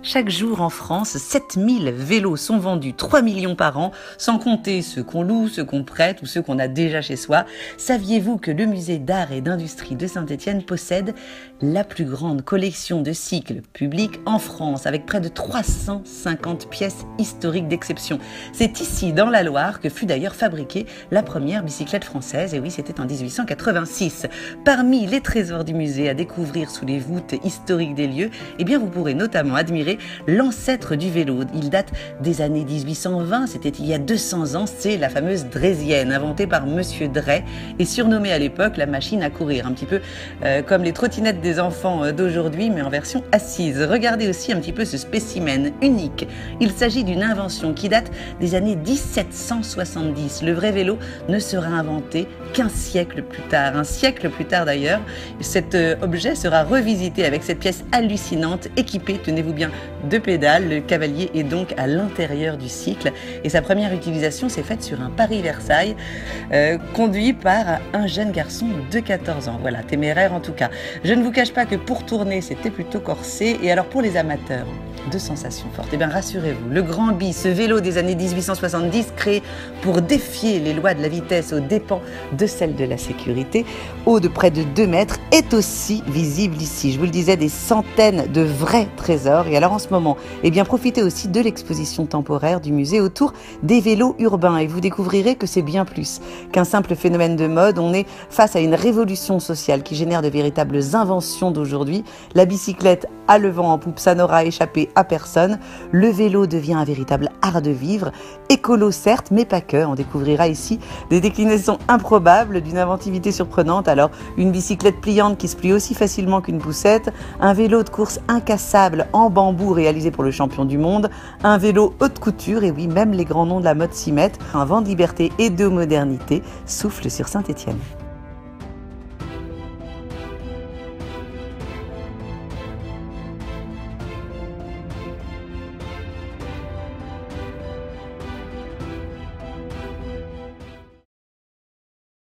Chaque jour en France, 7000 vélos sont vendus, 3 millions par an, sans compter ceux qu'on loue, ceux qu'on prête ou ceux qu'on a déjà chez soi. Saviez-vous que le musée d'art et d'industrie de Saint-Étienne possède la plus grande collection de cycles publics en France, avec près de 350 pièces historiques d'exception. C'est ici, dans la Loire, que fut d'ailleurs fabriquée la première bicyclette française, et oui, c'était en 1886. Parmi les trésors du musée à découvrir sous les voûtes historiques des lieux, eh bien, vous pourrez notamment admirer l'ancêtre du vélo. Il date des années 1820, c'était il y a 200 ans, c'est la fameuse draisienne, inventée par Monsieur Dray et surnommée à l'époque la machine à courir, un petit peu comme les trottinettes des enfants d'aujourd'hui, mais en version assise. Regardez aussi un petit peu ce spécimen unique. Il s'agit d'une invention qui date des années 1770. Le vrai vélo ne sera inventé qu'un siècle plus tard. Un siècle plus tard d'ailleurs, cet objet sera revisité avec cette pièce hallucinante équipée, tenez-vous bien, de pédales. Le cavalier est donc à l'intérieur du cycle et sa première utilisation s'est faite sur un Paris-Versailles conduit par un jeune garçon de 14 ans. Voilà, téméraire en tout cas. Je ne vous cache pas que pour tourner, c'était plutôt corsé. Et alors pour les amateurs de sensations fortes, eh bien rassurez-vous, le Grand Bi, ce vélo des années 1870 créé pour défier les lois de la vitesse aux dépens de celles de la sécurité, haut de près de 2 mètres, est aussi visible ici. Je vous le disais, des centaines de vrais trésors. Et alors en ce moment, eh bien profitez aussi de l'exposition temporaire du musée autour des vélos urbains et vous découvrirez que c'est bien plus qu'un simple phénomène de mode. On est face à une révolution sociale qui génère de véritables inventions d'aujourd'hui. La bicyclette a le vent en poupe, ça n'aura échappé à personne. Le vélo devient un véritable art de vivre, écolo certes, mais pas que. On découvrira ici des déclinaisons improbables d'une inventivité surprenante. Alors, une bicyclette pliante qui se plie aussi facilement qu'une poussette, un vélo de course incassable en bambou réalisé pour le champion du monde, un vélo haute couture, et oui, même les grands noms de la mode s'y mettent. Un vent de liberté et de modernité souffle sur Saint-Étienne.